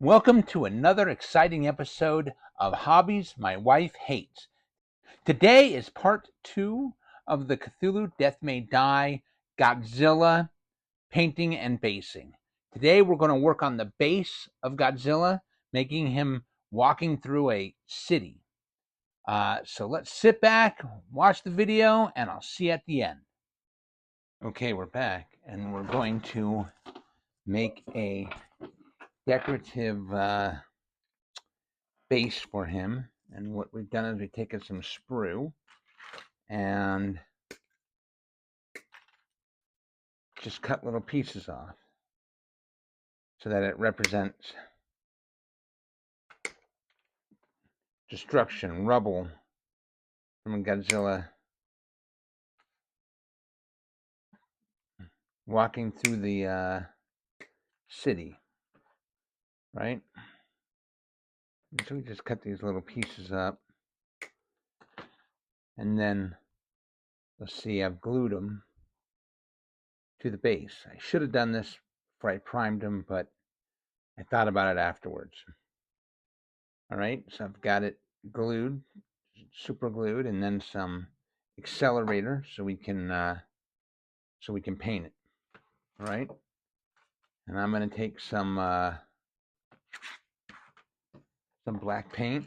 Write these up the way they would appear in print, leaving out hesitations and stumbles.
Welcome to another exciting episode of Hobbies My Wife Hates. Today is part 2 of the Cthulhu Death May Die Godzilla painting and basing. Today we're going to work on the base of Godzilla, making him walking through a city. So let's sit back, watch the video, and I'll see you at the end. Okay, we're back, and we're going to make a decorative base for him. And what we've done is we've taken some sprue and just cut little pieces off so that it represents destruction, rubble from Godzilla walking through the city, right? And so we just cut these little pieces up, and then let's see, I've glued them to the base. I should have done this before I primed them, but I thought about it afterwards. All right, so I've got it glued, super glued, and then some accelerator so we can paint it. All right, and I'm going to take some black paint,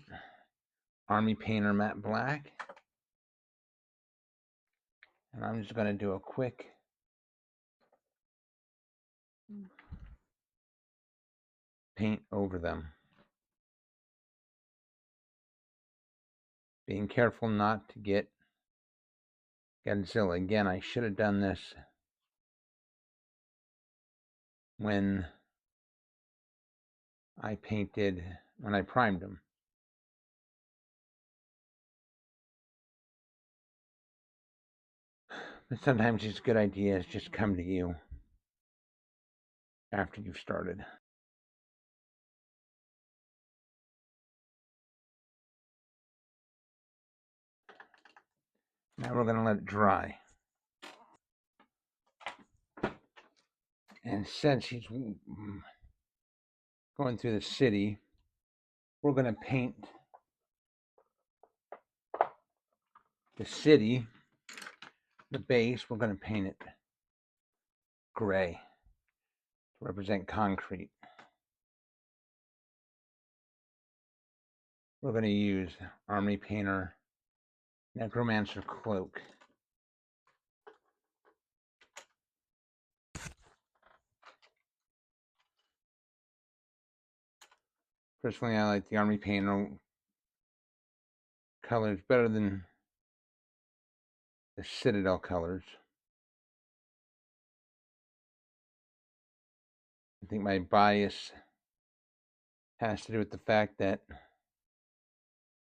Army Painter matte black, and I'm just going to do a quick paint over them, being careful not to get Godzilla. Again, I should have done this when I primed them. But sometimes these good ideas just come to you after you've started. Now we're going to let it dry. And since he's going through the city, we're going to paint the city, the base, we're going to paint it gray to represent concrete. We're going to use Army Painter Necromancer Cloak. Personally, I like the Army Painter colors better than the Citadel colors. I think my bias has to do with the fact that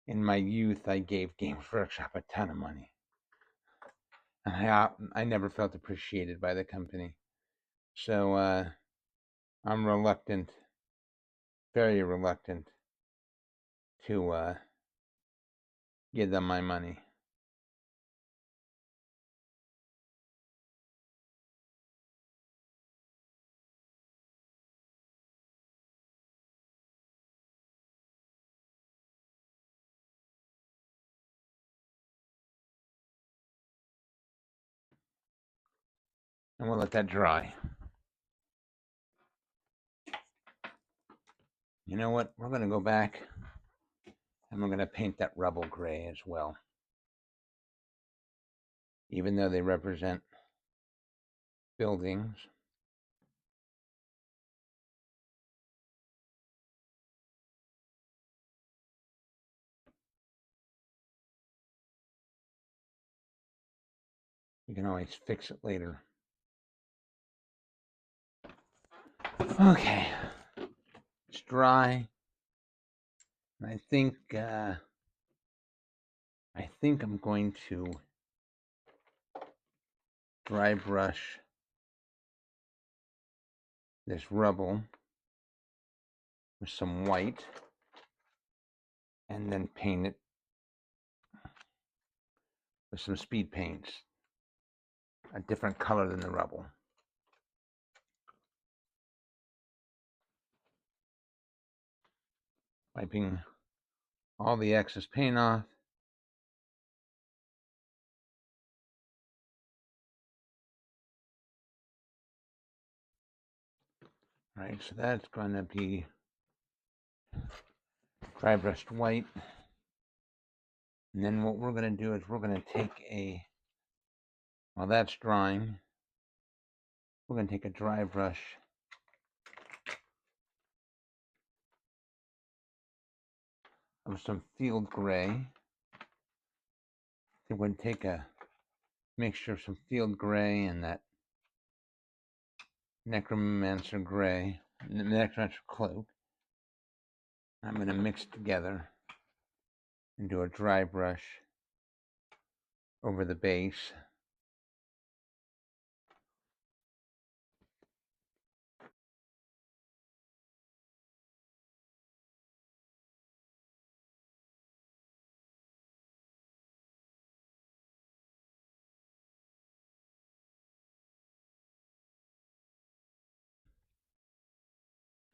in my youth I gave Games Workshop a ton of money, and I never felt appreciated by the company. So I'm reluctant, very reluctant, to give them my money. And we'll let that dry. You know what? We're going to go back and we're going to paint that rubble gray as well. Even though they represent buildings, you can always fix it later. Okay, it's dry. And I think I'm going to dry brush this rubble with some white and then paint it with some speed paints, a different color than the rubble. Wiping all the excess paint off. All right, so that's going to be dry brushed white. And then what we're going to do is we're going to take while that's drying, we're going to take a dry brush of some field gray. So we're going to take a mixture of some field gray and that necromancer gray, necromancer cloak. I'm going to mix together and do a dry brush over the base.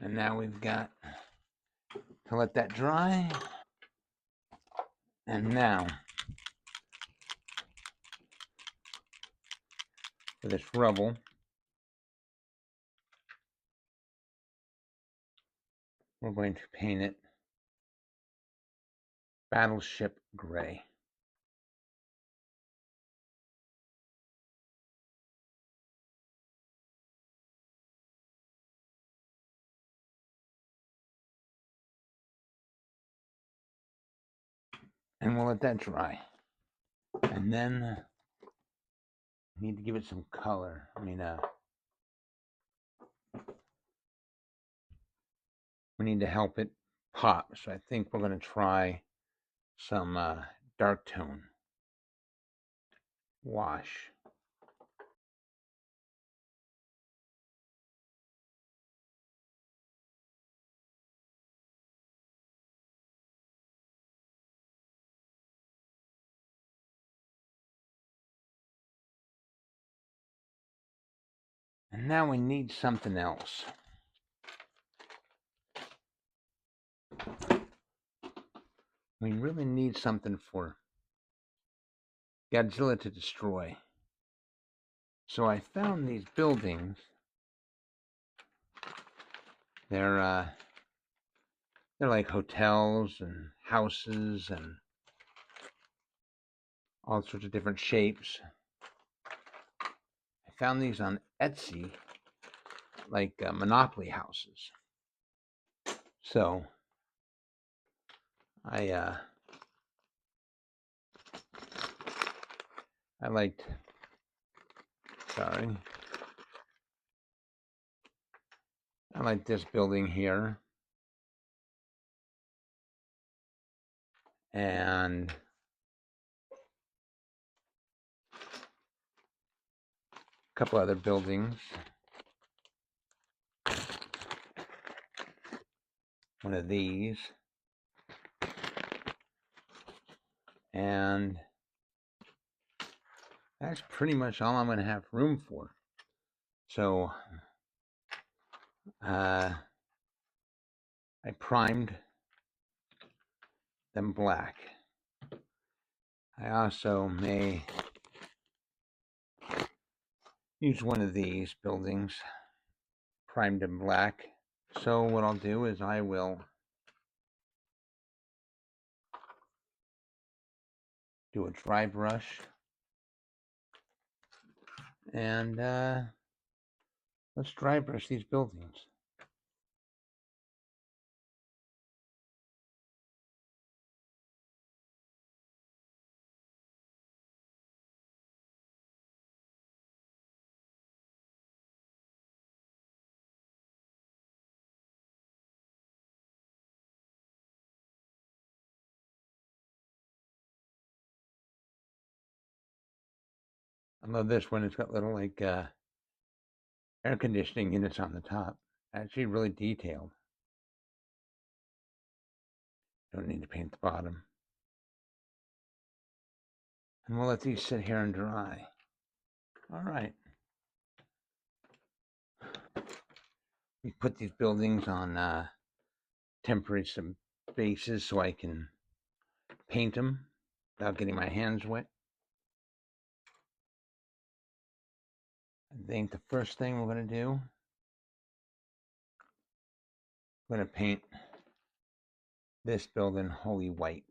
And now we've got to let that dry. And now, for this rubble, we're going to paint it battleship gray. And we'll let that dry. And then we need to give it some color. We need to help it pop. So I think we're going to try some dark tone wash. And now we need something else. We really need something for Godzilla to destroy. So I found these buildings. They're like hotels and houses and all sorts of different shapes. I found these on Etsy, like Monopoly houses. So I liked this building here, and a couple other buildings. One of these, and that's pretty much all I'm going to have room for. So I primed them black. I also may use one of these buildings, primed in black. So what I'll do is I will do a dry brush, and let's dry brush these buildings. I love this one. It's got little like air conditioning units on the top. Actually really detailed. Don't need to paint the bottom. And we'll let these sit here and dry. All right. We put these buildings on temporary bases so I can paint them without getting my hands wet. I think the first thing we're going to do, we're going to paint this building holy white.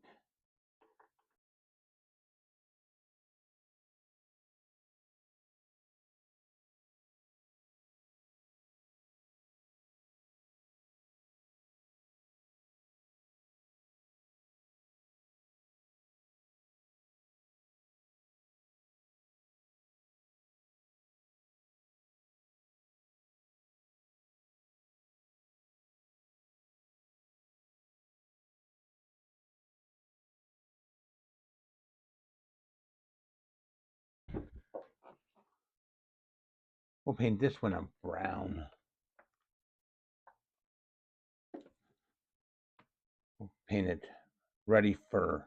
We'll paint this one a brown. We'll paint it ruddy fur.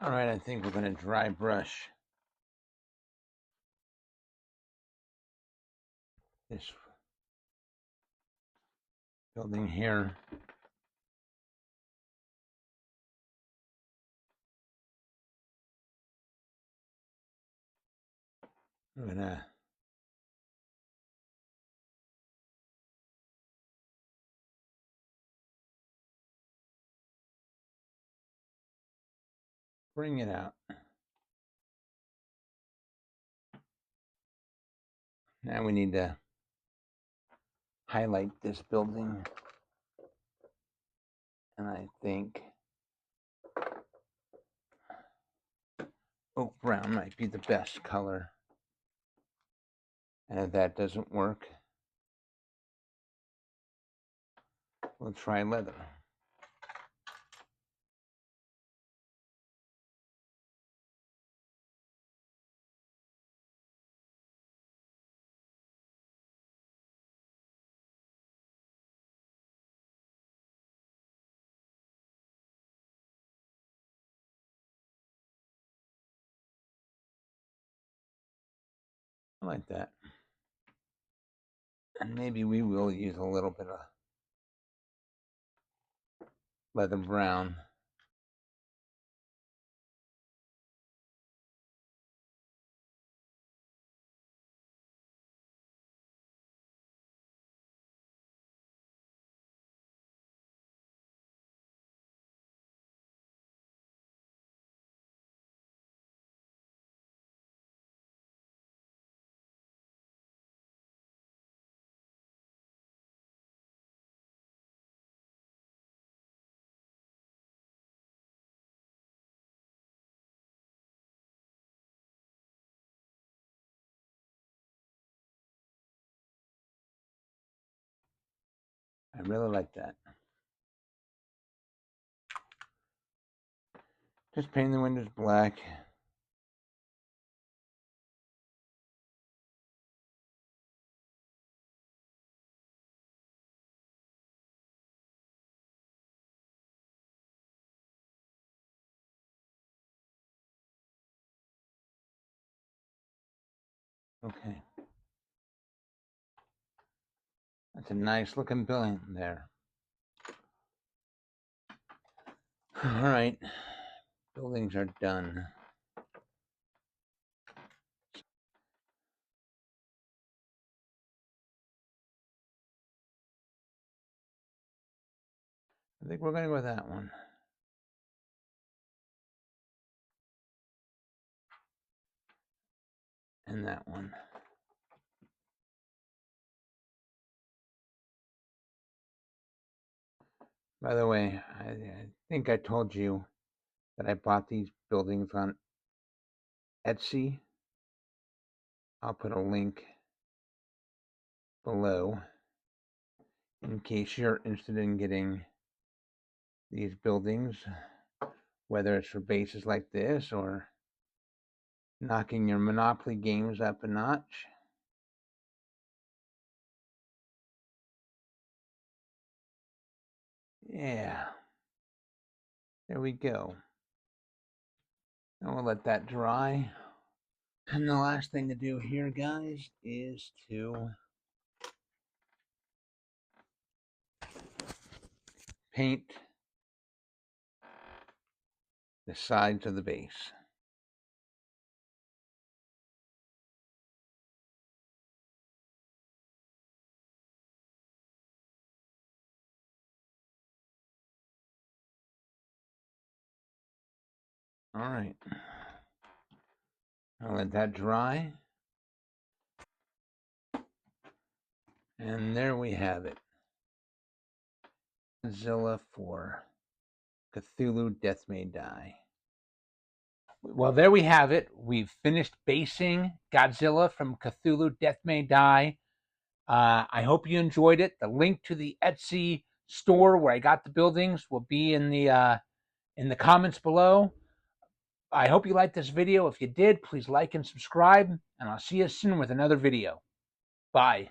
All right, I think we're going to dry brush this building here. We're going to bring it out. Now we need to highlight this building. And I think oak brown might be the best color. And if that doesn't work, we'll try leather. I like that. And maybe we will use a little bit of leather brown. I really like that. Just paint the windows black. Okay. That's a nice looking building there. All right. Buildings are done. I think we're going to go with that one. And that one. By the way, I think I told you that I bought these buildings on Etsy. I'll put a link below. in case you're interested in getting these buildings, whether it's for bases like this or knocking your Monopoly games up a notch. Yeah, there we go. And we'll let that dry. And the last thing to do here, guys, is to paint the sides of the base. All right. I'll let that dry. And there we have it. Godzilla for Cthulhu Death May Die. Well, there we have it. We've finished basing Godzilla from Cthulhu Death May Die. I hope you enjoyed it. The link to the Etsy store where I got the buildings will be in the comments below. I hope you liked this video. If you did, please like and subscribe, and I'll see you soon with another video. Bye.